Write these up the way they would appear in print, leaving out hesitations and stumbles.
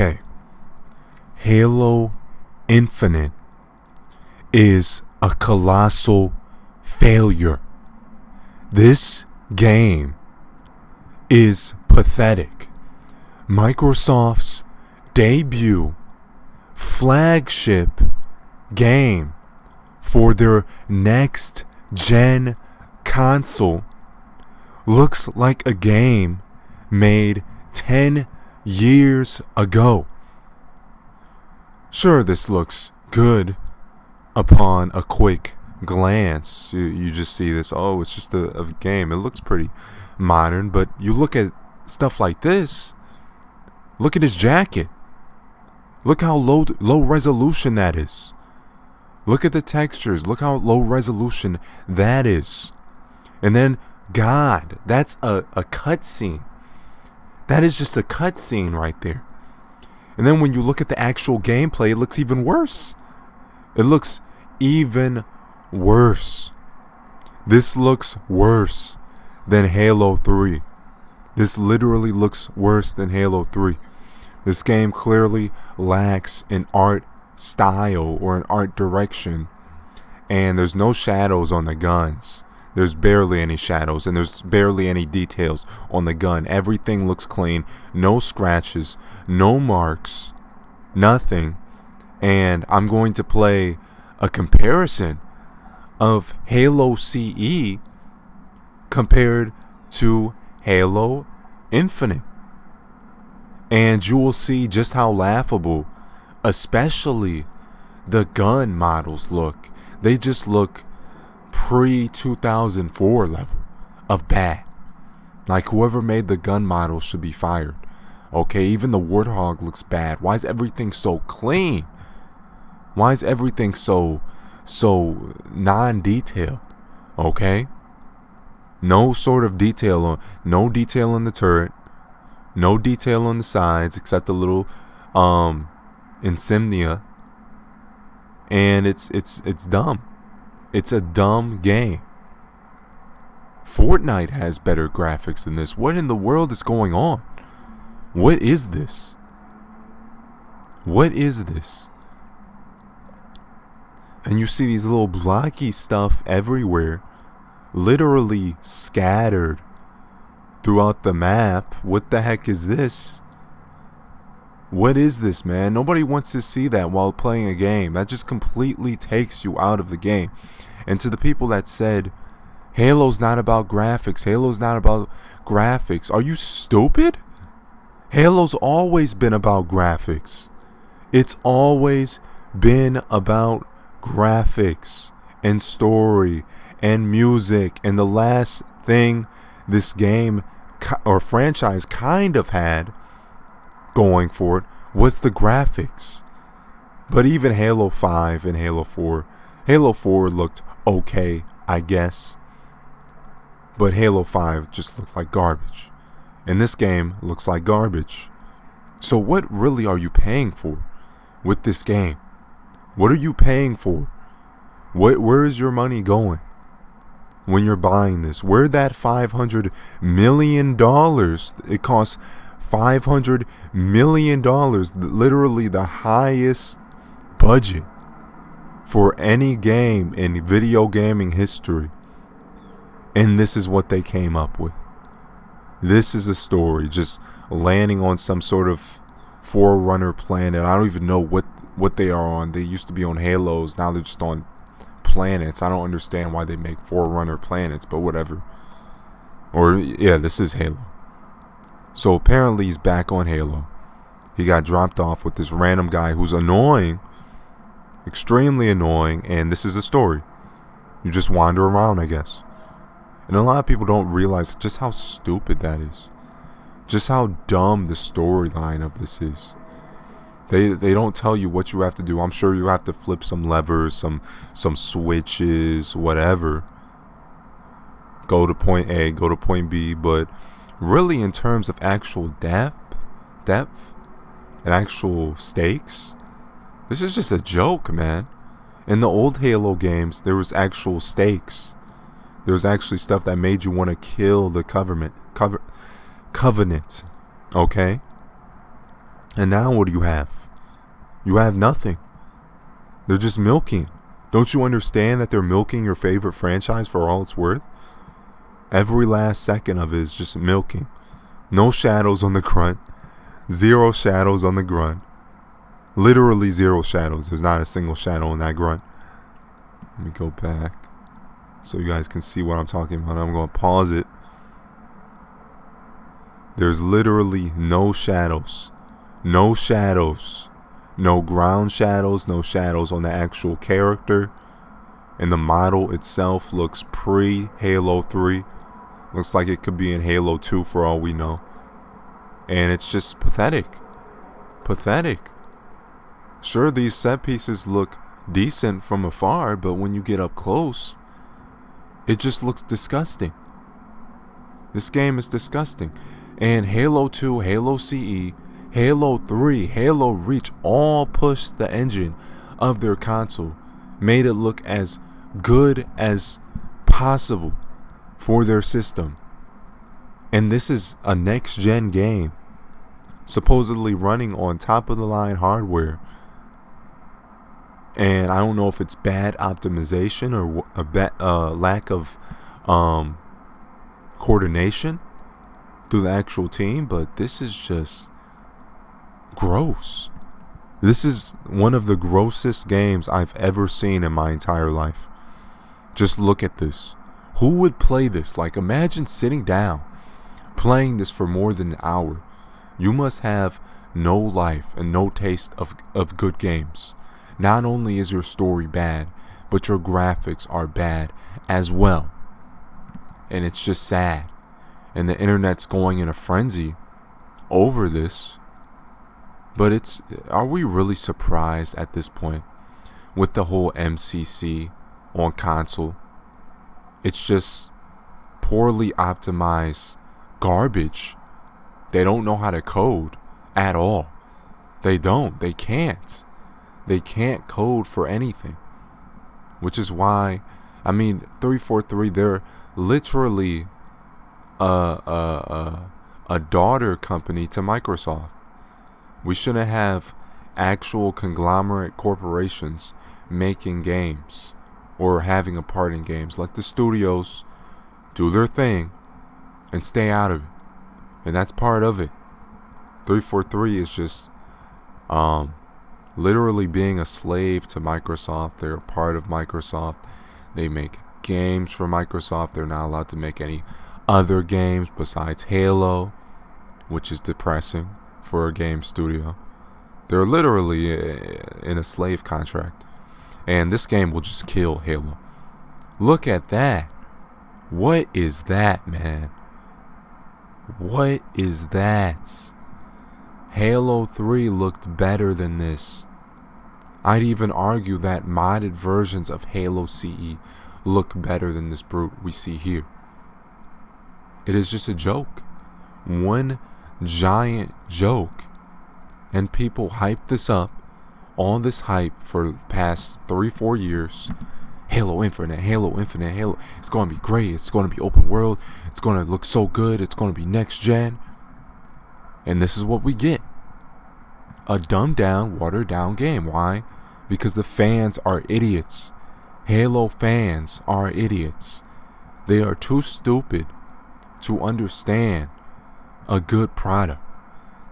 Okay, Halo Infinite is a colossal failure. This game is pathetic. Microsoft's debut flagship game for their next gen console looks like a game made 10 years ago. Sure, this looks good upon a quick glance. You just see this, oh, it's just a game. It looks pretty modern, but you look at stuff like this. Look at his jacket. Look how low resolution that is. Look at the textures. Look how low resolution that is. And then, God, that's a cutscene. That is just a cutscene right there. And then when you look at the actual gameplay, it looks even worse. It looks even worse. This looks worse than Halo 3. This literally looks worse than Halo 3. This game clearly lacks an art style or an art direction. And there's no shadows on the guns. There's barely any shadows, and there's barely any details on the gun. Everything looks clean. No scratches, no marks, nothing. And I'm going to play a comparison of Halo CE compared to Halo Infinite. And you will see just how laughable, especially the gun models look. They just look pre-2004 level of bad. Like whoever made the gun model should be fired. Okay, even the Warthog looks bad. Why is everything so clean? Why is everything so non-detailed? Okay? No sort of detail on, no detail on the turret, no detail on the sides except a little insignia. And it's dumb. It's a dumb game. Fortnite has better graphics than this. What in the world is going on? What is this? What is this? And you see these little blocky stuff everywhere, literally scattered throughout the map. What the heck is this? What is this, man? Nobody wants to see that while playing a game. That just completely takes you out of the game. And to the people that said, Halo's not about graphics, Halo's not about graphics, are you stupid? Halo's always been about graphics. It's always been about graphics and story and music. And the last thing this game or franchise kind of had going for it was the graphics. But even Halo 5 and Halo 4 looked okay, I guess, but Halo 5 just looked like garbage, and this game looks like garbage. So what really are you paying for with this game? What are you paying for? Where is your money going when you're buying this? Where'd that $500 million, it costs $500 million, literally the highest budget for any game in video gaming history. And this is what they came up with. This is a story just landing on some sort of Forerunner planet. I don't even know what they are on. They used to be on Halos. Now they're just on planets. I don't understand why they make Forerunner planets, but whatever. Or, yeah, this is Halo. So apparently he's back on Halo. He got dropped off with this random guy who's annoying, extremely annoying, and this is a story. You just wander around, I guess. And a lot of people don't realize just how stupid that is. Just how dumb the storyline of this is. They don't tell you what you have to do. I'm sure you have to flip some levers, some switches, whatever. Go to point A, go to point B, but really, in terms of actual depth, and actual stakes, this is just a joke, man. In the old Halo games, there was actual stakes. There was actually stuff that made you want to kill the Covenant. Okay? And now what do you have? You have nothing. They're just milking. Don't you understand that they're milking your favorite franchise for all it's worth? Every last second of it is just milking. No shadows on the grunt. 0 shadows on the grunt. Literally 0 shadows. There's not a single shadow on that grunt. Let me go back so you guys can see what I'm talking about. I'm going to pause it. There's literally no shadows. No shadows. No ground shadows. No shadows on the actual character. And the model itself looks pre-Halo 3. Looks like it could be in Halo 2 for all we know. And it's just pathetic. Pathetic. Sure, these set pieces look decent from afar, but when you get up close, it just looks disgusting. This game is disgusting. And Halo 2, Halo CE, Halo 3, Halo Reach all pushed the engine of their console, made it look as good as possible for their system. And this is a next-gen game, supposedly running on top-of-the-line hardware. And I don't know if it's bad optimization or a lack of coordination through the actual team, but this is just gross. This is one of the grossest games I've ever seen in my entire life. Just look at this. Who would play this? Like, imagine sitting down, playing this for more than an hour. You must have no life and no taste of good games. Not only is your story bad, but your graphics are bad as well. And it's just sad. And the internet's going in a frenzy over this. But are we really surprised at this point with the whole MCC on console? It's just poorly optimized garbage. They don't know how to code at all. They don't. They can't. They can't code for anything. Which is why, 343, they're literally a daughter company to Microsoft. We shouldn't have actual conglomerate corporations making games or having a part in games. Let the studios do their thing and stay out of it. And that's part of it. 343 is just literally being a slave to Microsoft. They're a part of Microsoft. They make games for Microsoft. They're not allowed to make any other games besides Halo, which is depressing for a game studio. They're literally in a slave contract. And this game will just kill Halo. Look at that. What is that, man? What is that? Halo 3 looked better than this. I'd even argue that modded versions of Halo CE look better than this brute we see here. It is just a joke. One giant joke. And people hype this up. All this hype for the past 3-4 years. Halo Infinite, Halo Infinite, Halo. It's going to be great. It's going to be open world. It's going to look so good. It's going to be next gen. And this is what we get. A dumbed down, watered down game. Why? Because the fans are idiots. Halo fans are idiots. They are too stupid to understand a good product.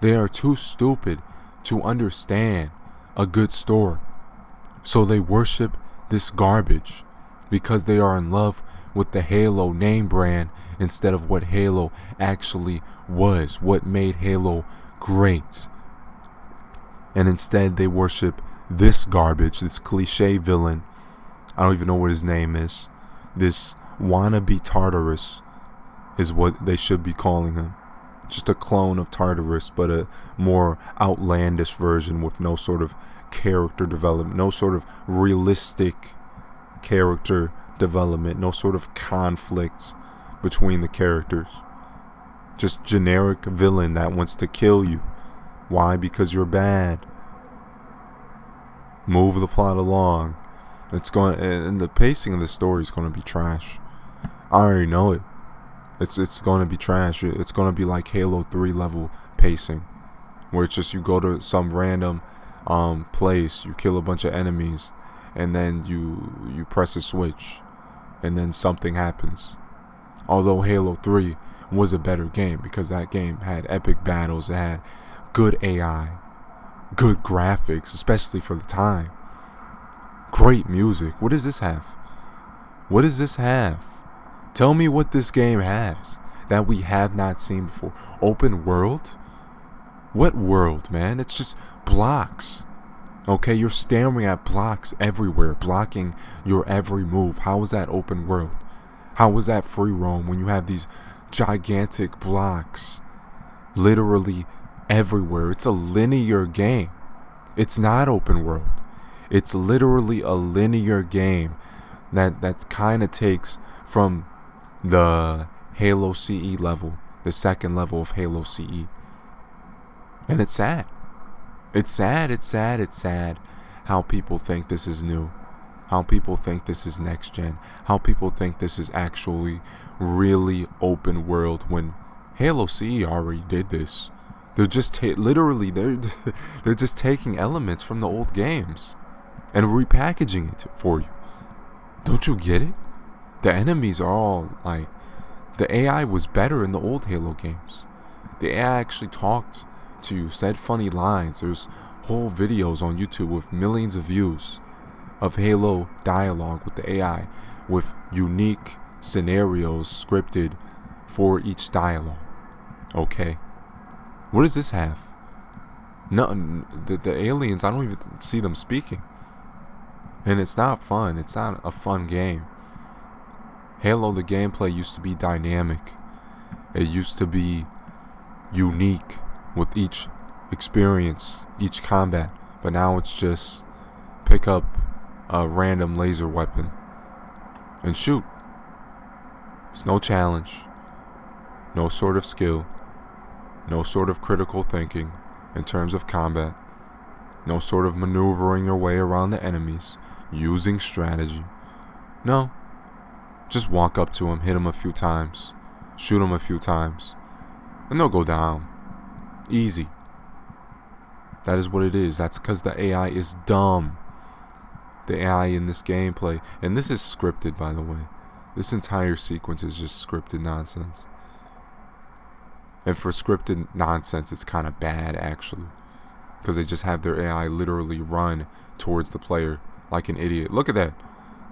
They are too stupid to understand a good story. So they worship this garbage because they are in love with the Halo name brand instead of what Halo actually was, what made Halo great. And instead they worship this garbage, this cliche villain. I don't even know what his name is. This wannabe Tartarus is what they should be calling him. Just a clone of Tartarus, but a more outlandish version with no sort of character development, no sort of realistic character development, no sort of conflict between the characters. Just generic villain that wants to kill you. Why? Because you're bad. Move the plot along. And the pacing of the story is going to be trash. I already know it. It's going to be trash. It's going to be like Halo 3 level pacing. where it's just you go to some random place, you kill a bunch of enemies, and then you press a switch, and then something happens. Although Halo 3 was a better game because that game had epic battles, it had good AI, good graphics, especially for the time. Great music. What does this have? What does this have? Tell me what this game has that we have not seen before. Open world? What world, man? It's just blocks. Okay, you're staring at blocks everywhere, blocking your every move. How is that open world? How is that free roam when you have these gigantic blocks literally everywhere? It's a linear game. It's not open world. It's literally a linear game that kind of takes from the Halo CE level, the second level of Halo CE. And it's sad. It's sad how people think this is new. How people think this is next gen. How people think this is actually really open world when Halo CE already did this. They're just literally they're just taking elements from the old games and repackaging it for you. Don't you get it? The enemies are all like, the AI was better in the old Halo games. The AI actually talked to you, said funny lines. There's whole videos on YouTube with millions of views of Halo dialogue with the AI, with unique scenarios scripted for each dialogue. Okay, what does this have? Nothing. The aliens, I don't even see them speaking, and it's not fun. It's not a fun game. Halo, the gameplay used to be dynamic. It used to be unique with each experience, each combat. But now it's just pick up a random laser weapon and shoot. It's no challenge, no sort of skill, no sort of critical thinking in terms of combat, no sort of maneuvering your way around the enemies, using strategy. No. Just walk up to them, hit them a few times, shoot them a few times, and they'll go down. Easy. That is what it is. That's because the AI is dumb. The AI in this gameplay, and this is scripted, by the way. This entire sequence is just scripted nonsense. And for scripted nonsense, it's kind of bad, actually, because they just have their AI literally run towards the player like an idiot. Look at that.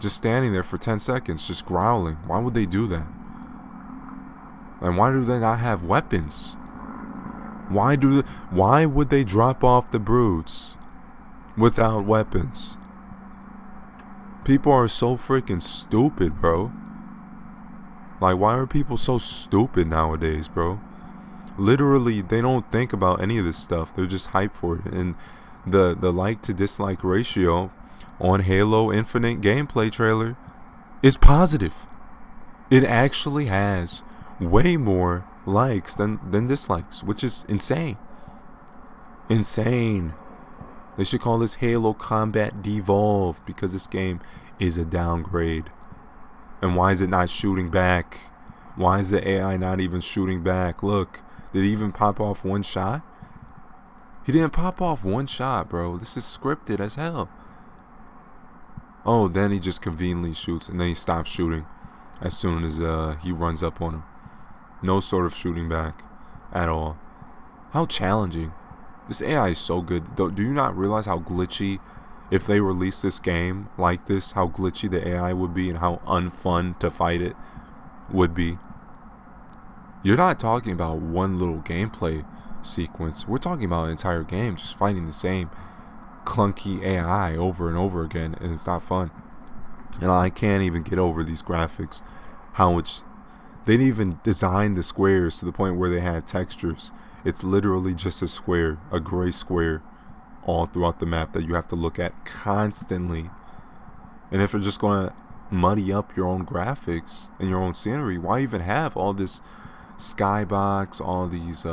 Just standing there for 10 seconds, just growling. Why would they do that? And why do they not have weapons? Why would they drop off the broods without weapons? People are so freaking stupid, bro. Like, why are people so stupid nowadays, bro? Literally, they don't think about any of this stuff. They're just hyped for it. And the like to dislike ratio on Halo Infinite gameplay trailer is positive. It actually has way more likes than dislikes, which is insane. Insane. They should call this Halo Combat Devolved because this game is a downgrade. And why is it not shooting back? Why is the AI not even shooting back? Look, did he even pop off one shot? He didn't pop off one shot, bro. This is scripted as hell. Oh, then he just conveniently shoots, and then he stops shooting as soon as he runs up on him. No sort of shooting back at all. How challenging. This AI is so good. Do you not realize how glitchy, if they release this game like this, how glitchy the AI would be and how unfun to fight it would be? You're not talking about one little gameplay sequence. We're talking about an entire game just fighting the same clunky AI over and over again, and it's not fun. And I can't even get over these graphics. How it's, they didn't even design the squares to the point where they had textures. It's literally just a square, a gray square, all throughout the map that you have to look at constantly. And if you're just going to muddy up your own graphics and your own scenery, why even have all this skybox, all these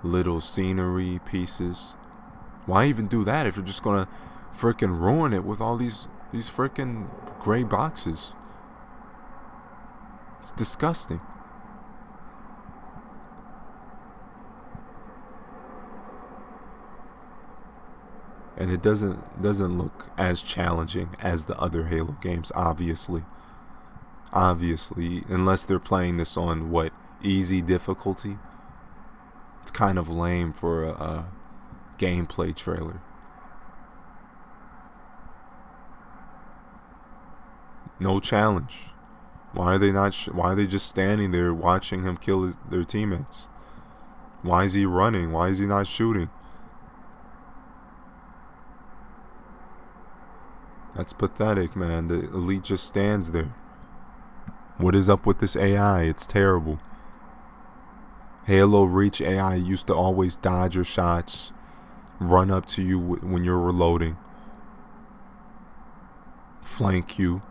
little scenery pieces? Why even do that if you're just gonna freaking ruin it with all these freaking gray boxes? It's disgusting. and it doesn't look as challenging as the other Halo games, obviously. Obviously, unless they're playing this on what, easy difficulty. It's kind of lame for a gameplay trailer. No challenge. Why are they not? Why are they just standing there watching him kill their teammates? Why is he running? Why is he not shooting? That's pathetic, man. The elite just stands there. What is up with this AI? It's terrible. Halo Reach AI used to always dodge your shots, run up to you when you're reloading, flank you,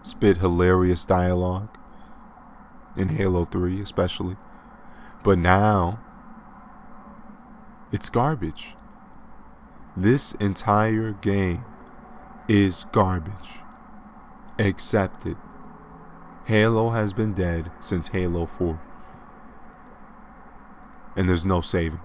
spit hilarious dialogue, in Halo 3 especially. But now, it's garbage. This entire game is garbage. Accept it. Halo has been dead since Halo 4. And there's no saving.